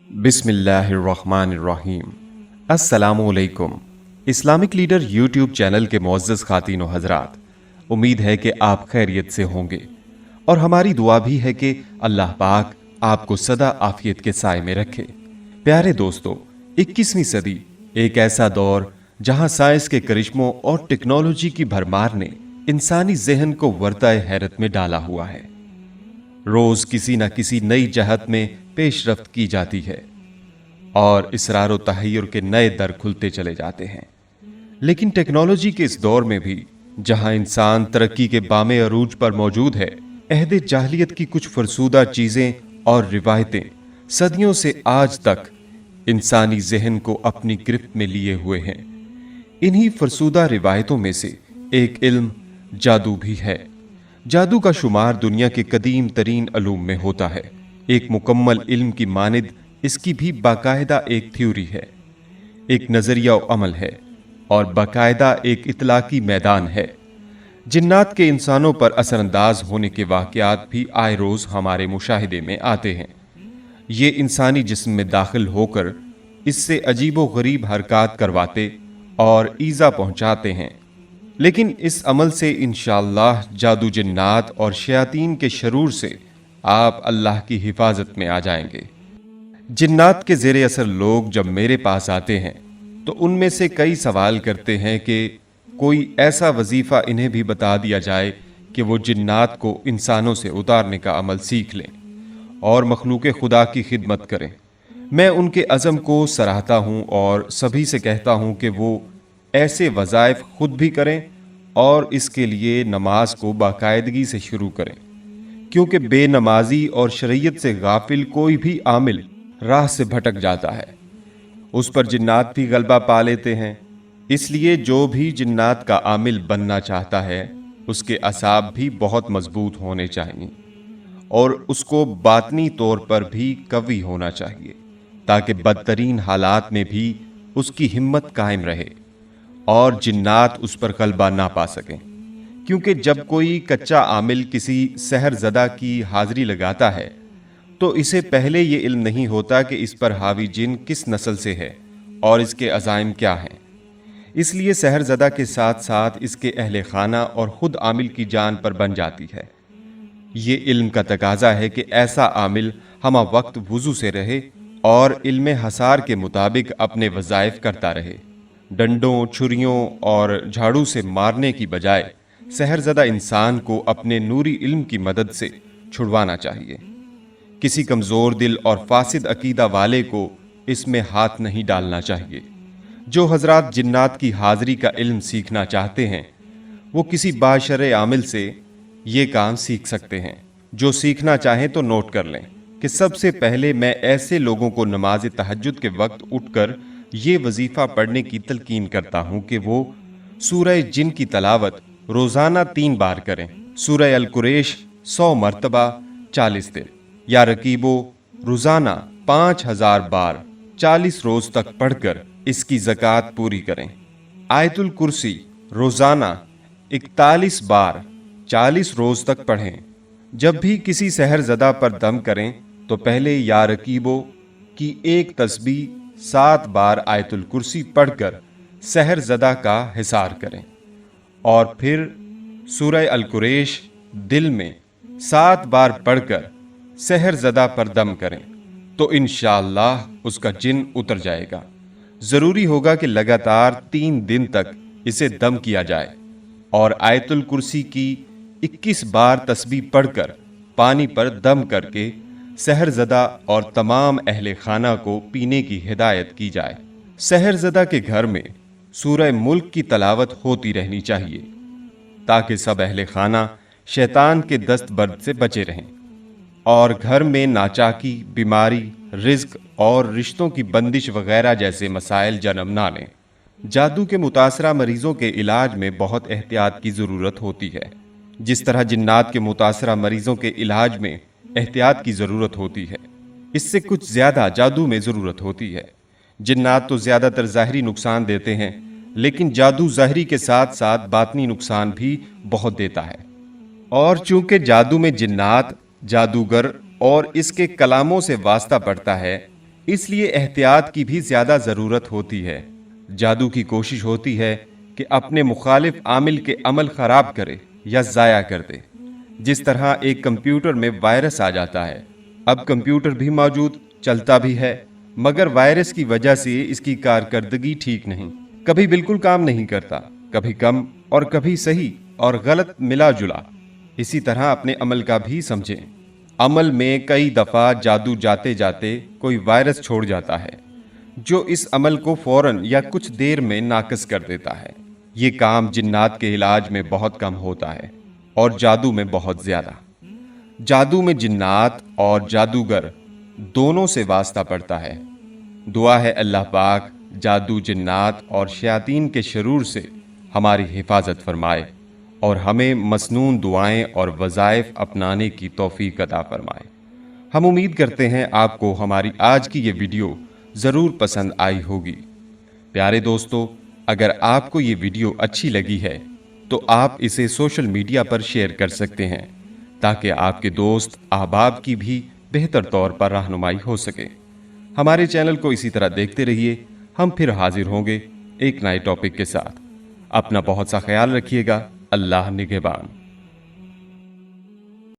बिस्मिल्लाहिर्रहमानिर्रहीम। अस्सलामुअलैकुम। Islamic leader YouTube channel के मुअज़्ज़ज़ ख़ातीन व हज़रात, उम्मीद है कि आप खैरियत से होंगे और हमारी दुआ भी है कि अल्लाह पाक आपको सदा आफियत के साए में रखे। प्यारे दोस्तों, 21वीं सदी एक ऐसा दौर जहां साइंस के करिश्मों और टेक्नोलॉजी की भरमार ने इंसानी ज़हन को वर्ताए हैरत में डाला हुआ है। रोज किसी न किसी नई जहत में पेशरफ्त की जाती है और इसरार व तहय्युर के नए दर खुलते चले जाते हैं। लेकिन टेक्नोलॉजी के इस दौर में भी जहां इंसान तरक्की के बामे अरूज पर मौजूद है, अहद जाहलियत की कुछ फरसूदा चीजें और रिवायतें सदियों से आज तक इंसानी जहन को अपनी गिरफ्त में लिए हुए हैं। इन्हीं फरसूदा रिवायतों में से एक इल्म जादू भी है। जादू का शुमार दुनिया के कदीम तरीन अलूम में होता है। एक मुकम्मल इल्म की मानिद इसकी भी बाकायदा एक थ्योरी है, एक नजरिया व अमल है और बाकायदा एक इतलाकी मैदान है। जिन्नात के इंसानों पर असरअंदाज होने के वाक़यात भी आए रोज हमारे मुशाहिदे में आते हैं। ये इंसानी जिस्म में दाखिल होकर इससे अजीबो गरीब हरकत करवाते और ईज़ा पहुंचाते हैं। लेकिन इस अमल से इंशाअल्लाह जादू, जिन्नात और शयातीन के शरूर से आप अल्लाह की हिफाजत में आ जाएंगे। जिन्नात के ज़ेरे असर लोग जब मेरे पास आते हैं तो उनमें से कई सवाल करते हैं कि कोई ऐसा वजीफ़ा इन्हें भी बता दिया जाए कि वो जिन्नात को इंसानों से उतारने का अमल सीख लें और मखलूक खुदा की खिदमत करें। मैं उनके अज़म को सराहता हूँ और सभी से कहता हूँ कि वो ऐसे वज़ाइफ खुद भी करें और इसके लिए नमाज को बाकायदगी से शुरू करें, क्योंकि बेनमाजी और शरीयत से गाफिल कोई भी आमिल राह से भटक जाता है, उस पर जिन्नात भी गलबा पा लेते हैं। इसलिए जो भी जिन्नात का आमिल बनना चाहता है उसके असाब भी बहुत मजबूत होने चाहिए और उसको बातनी तौर पर भी कवी होना चाहिए, ताकि बदतरीन हालात में भी उसकी हिम्मत कायम रहे और जिन्नात उस पर गलबा ना पा सकें। क्योंकि जब कोई कच्चा आमिल किसी सहरज़दा की हाजिरी लगाता है तो इसे पहले ये इल्म नहीं होता कि इस पर हावी जिन किस नस्ल से है और इसके अज़ाइम क्या हैं। इसलिए सहरज़दा के साथ साथ इसके अहले खाना और ख़ुद आमिल की जान पर बन जाती है। ये इल्म का तकाजा है कि ऐसा आमिल हमा वक्त वुज़ू से रहे और इल्म हसार के मुताबिक अपने वज़ाइफ करता रहे। डंडों, छुरियों और झाड़ू से मारने की बजाय सहरज़दा इंसान को अपने नूरी इल्म की मदद से छुड़वाना चाहिए। किसी कमज़ोर दिल और फासिद अकीदा वाले को इसमें हाथ नहीं डालना चाहिए। जो हजरात जिन्नात की हाजिरी का इल्म सीखना चाहते हैं वो किसी बाशर आमिल से ये काम सीख सकते हैं। जो सीखना चाहें तो नोट कर लें कि सबसे पहले मैं ऐसे लोगों को नमाज तहज्जुद के वक्त उठकर ये वजीफ़ा पढ़ने की तलकीन करता हूँ कि वो सूरह जिन की तलावत रोज़ाना 3 बार करें। सूरह अल कुरैश 100 मरतबा 40 दिन, या रकीबो रोज़ाना 5000 बार 40 रोज़ तक पढ़कर इसकी ज़कात पूरी करें। आयतुल कुर्सी रोज़ाना 41 बार 40 रोज़ तक पढ़ें। जब भी किसी सहरज़दा पर दम करें तो पहले या रकीबो की एक तस्बीह 7 बार आयतुल कुर्सी पढ़कर सहरज़दा का हिसार करें और फिर सूरह अल कुरैश दिल में 7 बार पढ़कर सहरज़दा पर दम करें तो इंशाअल्लाह उसका जिन उतर जाएगा। ज़रूरी होगा कि लगातार 3 दिन तक इसे दम किया जाए और आयतुल कुर्सी की 21 बार तस्बीह पढ़कर पानी पर दम करके सहरज़दा और तमाम अहले खाना को पीने की हिदायत की जाए। सहरज़दा के घर में सूरह मुल्क की तलावत होती रहनी चाहिए ताकि सब अहले खाना शैतान के दस्त बर्द से बचे रहें और घर में नाचाकी, बीमारी, रिज्क और रिश्तों की बंदिश वगैरह जैसे मसाइल जन्म ना लें। जादू के मुतासरा मरीजों के इलाज में बहुत एहतियात की ज़रूरत होती है। जिस तरह जिन्नात के मुतासरा मरीजों के इलाज में एहतियात की ज़रूरत होती है, इससे कुछ ज़्यादा जादू में ज़रूरत होती है। जिन्नात तो ज़्यादातर ज़ाहरी नुकसान देते हैं, लेकिन जादू ज़ाहरी के साथ साथ बातनी नुकसान भी बहुत देता है। और चूंकि जादू में जिन्नात, जादूगर और इसके कलामों से वास्ता पड़ता है, इसलिए एहतियात की भी ज्यादा जरूरत होती है। जादू की कोशिश होती है कि अपने मुखालिफ आमिल के अमल खराब करे या जाया कर दे। जिस तरह एक कंप्यूटर में वायरस आ जाता है, अब कंप्यूटर भी मौजूद, चलता भी है, मगर वायरस की वजह से इसकी कारकर्दगी ठीक नहीं, कभी बिल्कुल काम नहीं करता, कभी कम और कभी सही और गलत मिला जुला। इसी तरह अपने अमल का भी समझें। अमल में कई दफा जादू जाते जाते कोई वायरस छोड़ जाता है जो इस अमल को फौरन या कुछ देर में नाकस कर देता है। ये काम जिन्नात के इलाज में बहुत कम होता है और जादू में बहुत ज्यादा। जादू में जिन्नात और जादूगर दोनों से वास्ता पड़ता है। दुआ है अल्लाह पाक जादू, जिन्नात और शयातीन के शरूर से हमारी हिफाजत फरमाए और हमें मसनून दुआएं और वज़ाइफ अपनाने की तौफीक अता फरमाए। हम उम्मीद करते हैं आपको हमारी आज की ये वीडियो ज़रूर पसंद आई होगी। प्यारे दोस्तों, अगर आपको ये वीडियो अच्छी लगी है तो आप इसे सोशल मीडिया पर शेयर कर सकते हैं ताकि आपके दोस्त अहबाब की भी बेहतर तौर पर रहनुमाई हो सके। हमारे चैनल को इसी तरह देखते रहिए। हम फिर हाजिर होंगे एक नए टॉपिक के साथ। अपना बहुत सा ख्याल रखिएगा। अल्लाह निगहबान।